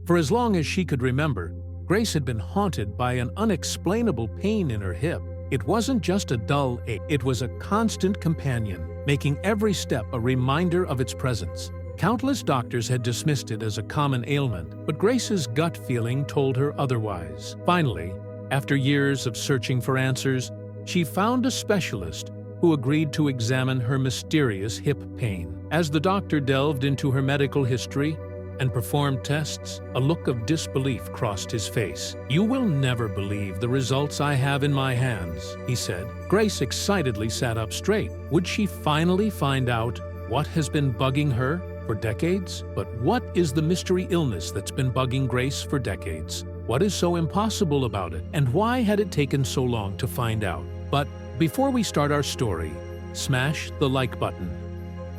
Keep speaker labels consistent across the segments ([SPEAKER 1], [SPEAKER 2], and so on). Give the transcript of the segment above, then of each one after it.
[SPEAKER 1] For as long as she could remember, Grace had been haunted by an unexplainable pain in her hip. It wasn't just a dull ache, it was a constant companion, making every step a reminder of its presence. Countless doctors had dismissed it as a common ailment, but Grace's gut feeling told her otherwise. Finally, after years of searching for answers, she found a specialist who agreed to examine her mysterious hip pain. As the doctor delved into her medical history and performed tests, a look of disbelief crossed his face. "You will never believe the results I have in my hands," he said. Grace excitedly sat up straight. Would she finally find out what has been bugging her for decades? But what is the mystery illness that's been bugging Grace for decades? What is so impossible about it? And why had it taken so long to find out? But before we start our story, smash the like button.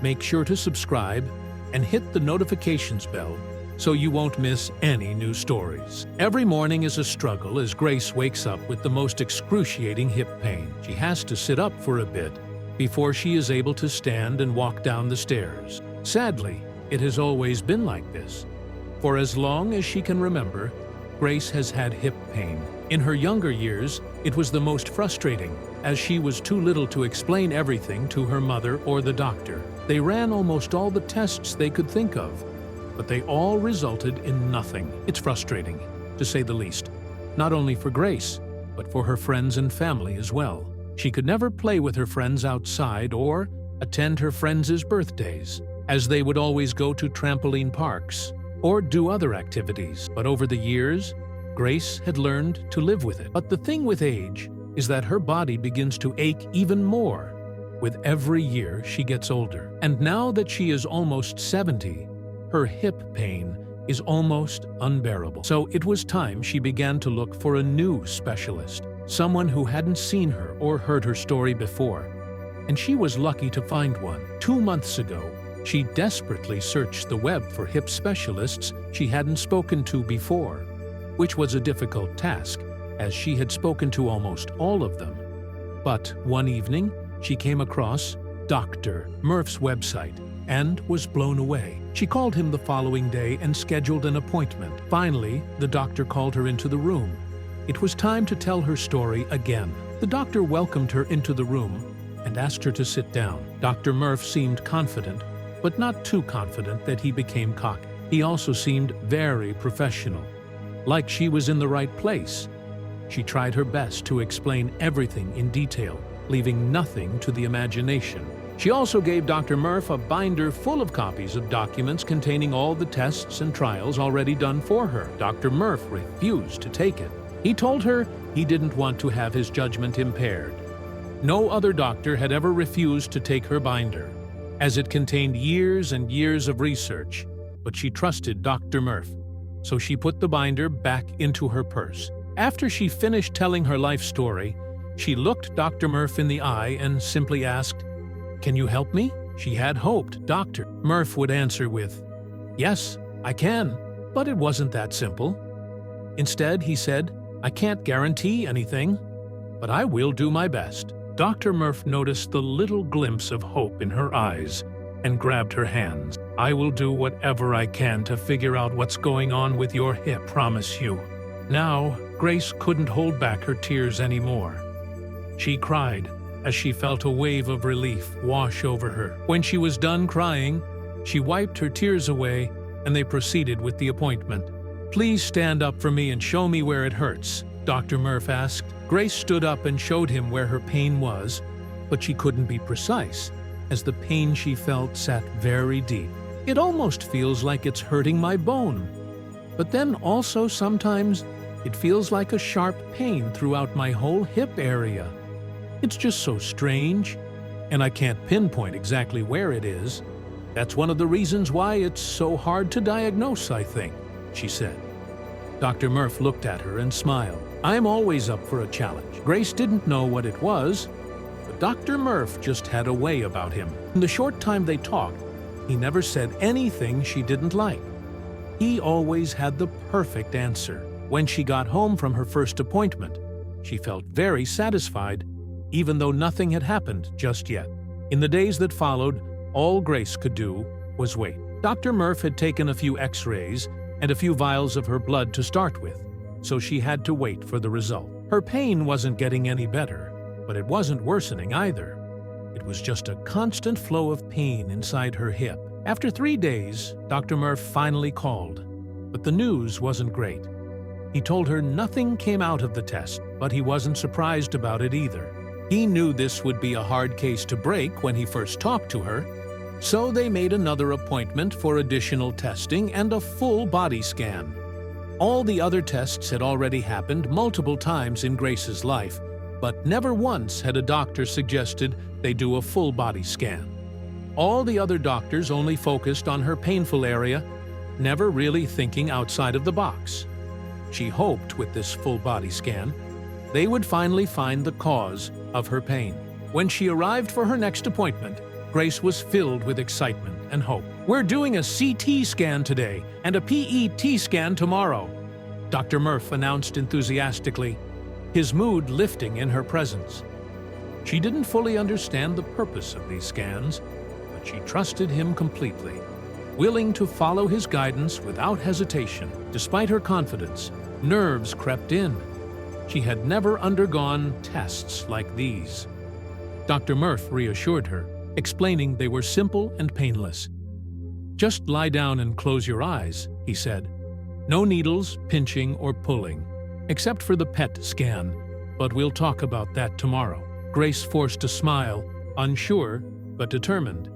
[SPEAKER 1] Make sure to subscribe and hit the notifications bell so you won't miss any new stories. Every morning is a struggle as Grace wakes up with the most excruciating hip pain. She has to sit up for a bit before she is able to stand and walk down the stairs. Sadly, it has always been like this. For as long as she can remember, Grace has had hip pain. In her younger years, it was the most frustrating, as she was too little to explain everything to her mother or the doctor. They ran almost all the tests they could think of, but they all resulted in nothing. It's frustrating, to say the least, not only for Grace, but for her friends and family as well. She could never play with her friends outside or attend her friends' birthdays, as they would always go to trampoline parks or do other activities. But over the years, Grace had learned to live with it. But the thing with age is that her body begins to ache even more with every year she gets older. And now that she is almost 70, her hip pain is almost unbearable. So it was time she began to look for a new specialist, someone who hadn't seen her or heard her story before. And she was lucky to find one. 2 months ago, she desperately searched the web for hip specialists she hadn't spoken to before, which was a difficult task, as she had spoken to almost all of them. But one evening, she came across Dr. Murph's website and was blown away. She called him the following day and scheduled an appointment. Finally, the doctor called her into the room. It was time to tell her story again. The doctor welcomed her into the room and asked her to sit down. Dr. Murph seemed confident, but not too confident that he became cocky. He also seemed very professional, like she was in the right place. She tried her best to explain everything in detail, leaving nothing to the imagination. She also gave Dr. Murph a binder full of copies of documents containing all the tests and trials already done for her. Dr. Murph refused to take it. He told her he didn't want to have his judgment impaired. No other doctor had ever refused to take her binder, as it contained years and years of research, but she trusted Dr. Murph, so she put the binder back into her purse. After she finished telling her life story, she looked Dr. Murph in the eye and simply asked, "Can you help me?" She had hoped Dr. Murph would answer with, "Yes, I can," but it wasn't that simple. Instead, he said, "I can't guarantee anything, but I will do my best." Dr. Murph noticed the little glimpse of hope in her eyes and grabbed her hands. "I will do whatever I can to figure out what's going on with your hip, promise you." Now, Grace couldn't hold back her tears anymore. She cried as she felt a wave of relief wash over her. When she was done crying, she wiped her tears away and they proceeded with the appointment. "Please stand up for me and show me where it hurts," Dr. Murph asked. Grace stood up and showed him where her pain was, but she couldn't be precise, as the pain she felt sat very deep. "It almost feels like it's hurting my bone, but then also sometimes it feels like a sharp pain throughout my whole hip area. It's just so strange, and I can't pinpoint exactly where it is. That's one of the reasons why it's so hard to diagnose, I think," she said. Dr. Murph looked at her and smiled. "I'm always up for a challenge." Grace didn't know what it was, but Dr. Murph just had a way about him. In the short time they talked, he never said anything she didn't like. He always had the perfect answer. When she got home from her first appointment, she felt very satisfied, even though nothing had happened just yet. In the days that followed, all Grace could do was wait. Dr. Murph had taken a few x-rays and a few vials of her blood to start with, so she had to wait for the result. Her pain wasn't getting any better, but it wasn't worsening either. It was just a constant flow of pain inside her hip. After 3 days, Dr. Murph finally called, but the news wasn't great. He told her nothing came out of the test, but he wasn't surprised about it either. He knew this would be a hard case to break when he first talked to her, so they made another appointment for additional testing and a full body scan. All the other tests had already happened multiple times in Grace's life, but never once had a doctor suggested they do a full body scan. All the other doctors only focused on her painful area, never really thinking outside of the box. She hoped with this full body scan, they would finally find the cause of her pain. When she arrived for her next appointment, Grace was filled with excitement and hope. "We're doing a CT scan today and a PET scan tomorrow," Dr. Murph announced enthusiastically, his mood lifting in her presence. She didn't fully understand the purpose of these scans, but she trusted him completely, willing to follow his guidance without hesitation. Despite her confidence, nerves crept in. She had never undergone tests like these. Dr. Murph reassured her, explaining they were simple and painless. "Just lie down and close your eyes," he said. "No needles, pinching, or pulling, except for the PET scan, but we'll talk about that tomorrow." Grace forced a smile, unsure but determined.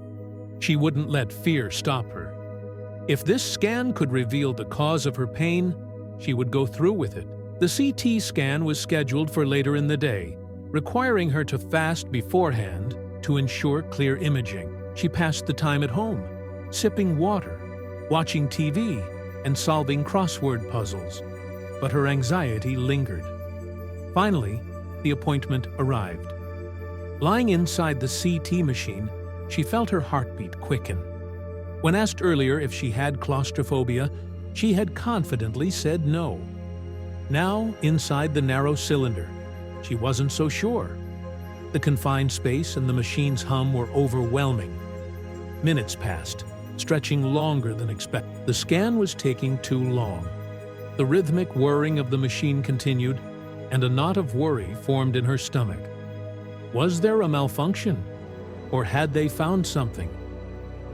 [SPEAKER 1] She wouldn't let fear stop her. If this scan could reveal the cause of her pain, she would go through with it. The CT scan was scheduled for later in the day, requiring her to fast beforehand to ensure clear imaging. She passed the time at home, sipping water, watching TV, and solving crossword puzzles. But her anxiety lingered. Finally, the appointment arrived. Lying inside the CT machine, she felt her heartbeat quicken. When asked earlier if she had claustrophobia, she had confidently said no. Now, inside the narrow cylinder, she wasn't so sure. The confined space and the machine's hum were overwhelming. Minutes passed, stretching longer than expected. The scan was taking too long. The rhythmic whirring of the machine continued, and a knot of worry formed in her stomach. Was there a malfunction? Or had they found something?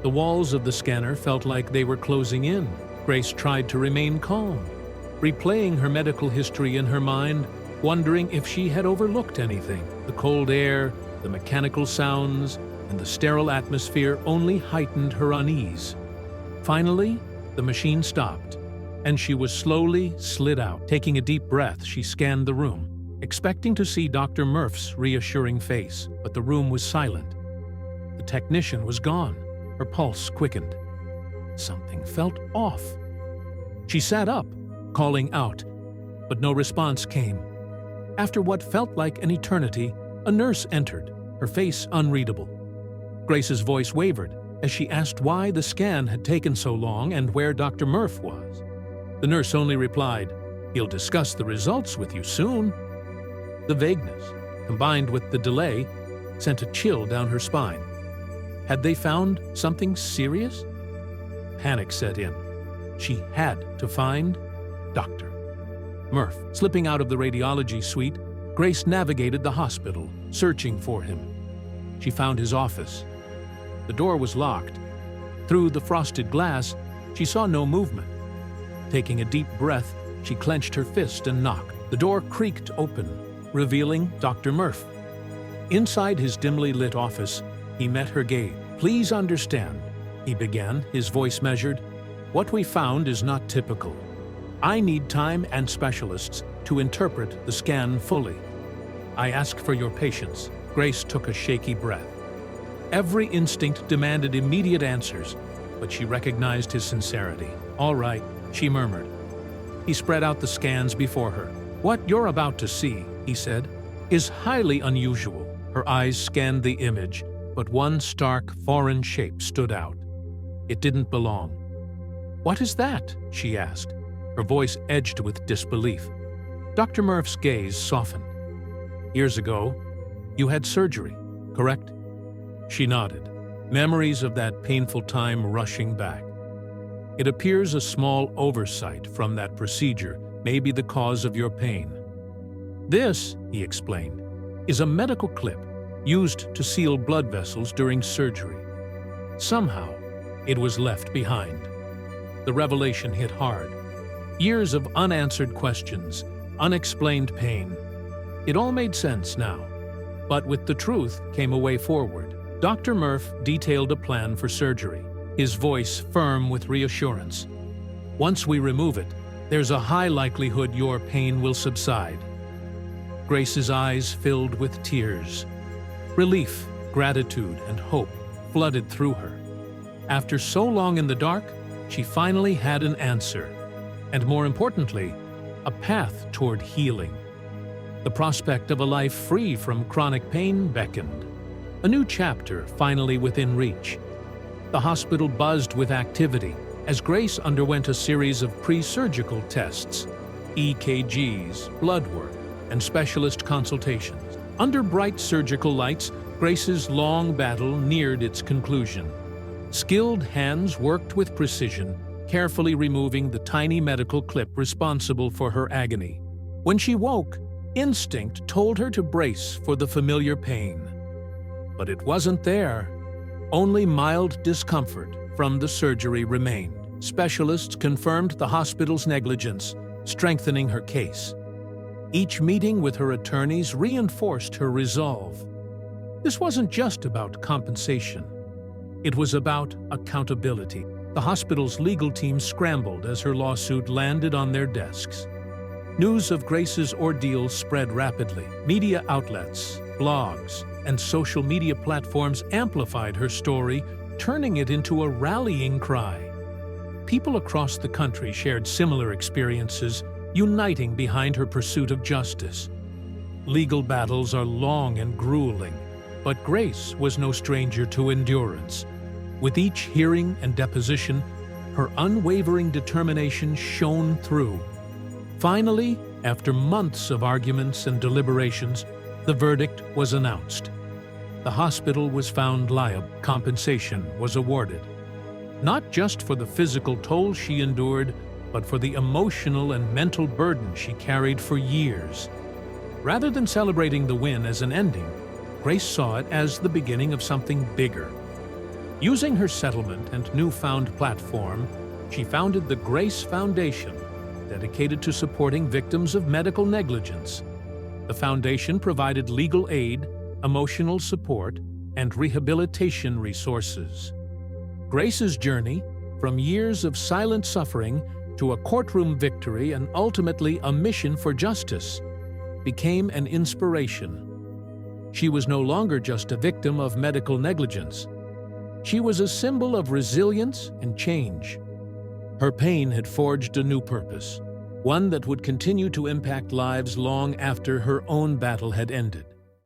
[SPEAKER 1] The walls of the scanner felt like they were closing in. Grace tried to remain calm, replaying her medical history in her mind, wondering if she had overlooked anything. The cold air, the mechanical sounds, and the sterile atmosphere only heightened her unease. Finally, the machine stopped, and she was slowly slid out. Taking a deep breath, she scanned the room, expecting to see Dr. Murph's reassuring face, but the room was silent. The technician was gone. Her pulse quickened. Something felt off. She sat up, calling out, but no response came. After what felt like an eternity, a nurse entered, her face unreadable. Grace's voice wavered as she asked why the scan had taken so long and where Dr. Murph was. The nurse only replied, "He'll discuss the results with you soon." The vagueness, combined with the delay, sent a chill down her spine. Had they found something serious? Panic set in. She had to find Dr. Murph. Slipping out of the radiology suite, Grace navigated the hospital, searching for him. She found his office. The door was locked. Through the frosted glass, she saw no movement. Taking a deep breath, she clenched her fist and knocked. The door creaked open, revealing Dr. Murph. Inside his dimly lit office, he met her gaze. "Please understand," he began, his voice measured. "What we found is not typical. I need time and specialists to interpret the scan fully. I ask for your patience." Grace took a shaky breath. Every instinct demanded immediate answers, but she recognized his sincerity. "All right," she murmured. He spread out the scans before her. "What you're about to see," he said, "is highly unusual." Her eyes scanned the image, but one stark, foreign shape stood out. It didn't belong. "What is that?" she asked, her voice edged with disbelief. Dr. Murph's gaze softened. "Years ago, you had surgery, correct?" She nodded, memories of that painful time rushing back. It appears a small oversight from that procedure may be the cause of your pain. This, he explained, is a medical clip used to seal blood vessels during surgery. Somehow, it was left behind. The revelation hit hard. Years of unanswered questions, unexplained pain. It all made sense now. But with the truth came a way forward. Dr. Murph detailed a plan for surgery, his voice firm with reassurance. Once we remove it, there's a high likelihood your pain will subside. Grace's eyes filled with tears. Relief, gratitude, and hope flooded through her. After so long in the dark, she finally had an answer, and more importantly, a path toward healing. The prospect of a life free from chronic pain beckoned. A new chapter finally within reach. The hospital buzzed with activity as Grace underwent a series of pre-surgical tests, EKGs, blood work, and specialist consultations. Under bright surgical lights, Grace's long battle neared its conclusion. Skilled hands worked with precision, carefully removing the tiny medical clip responsible for her agony. When she woke, instinct told her to brace for the familiar pain. But it wasn't there. Only mild discomfort from the surgery remained. Specialists confirmed the hospital's negligence, strengthening her case. Each meeting with her attorneys reinforced her resolve. This wasn't just about compensation. It was about accountability. The hospital's legal team scrambled as her lawsuit landed on their desks. News of Grace's ordeal spread rapidly. Media outlets, blogs, and social media platforms amplified her story, turning it into a rallying cry. People across the country shared similar experiences, uniting behind her pursuit of justice. Legal battles are long and grueling, but Grace was no stranger to endurance. With each hearing and deposition, her unwavering determination shone through. Finally, after months of arguments and deliberations, the verdict was announced. The hospital was found liable. Compensation was awarded. Not just for the physical toll she endured, but for the emotional and mental burden she carried for years. Rather than celebrating the win as an ending, Grace saw it as the beginning of something bigger. Using her settlement and newfound platform, she founded the Grace Foundation, dedicated to supporting victims of medical negligence. The foundation provided legal aid, emotional support, and rehabilitation resources. Grace's journey, from years of silent suffering to a courtroom victory and ultimately a mission for justice, became an inspiration. She was no longer just a victim of medical negligence. She was a symbol of resilience and change. Her pain had forged a new purpose, one that would continue to impact lives long after her own battle had ended.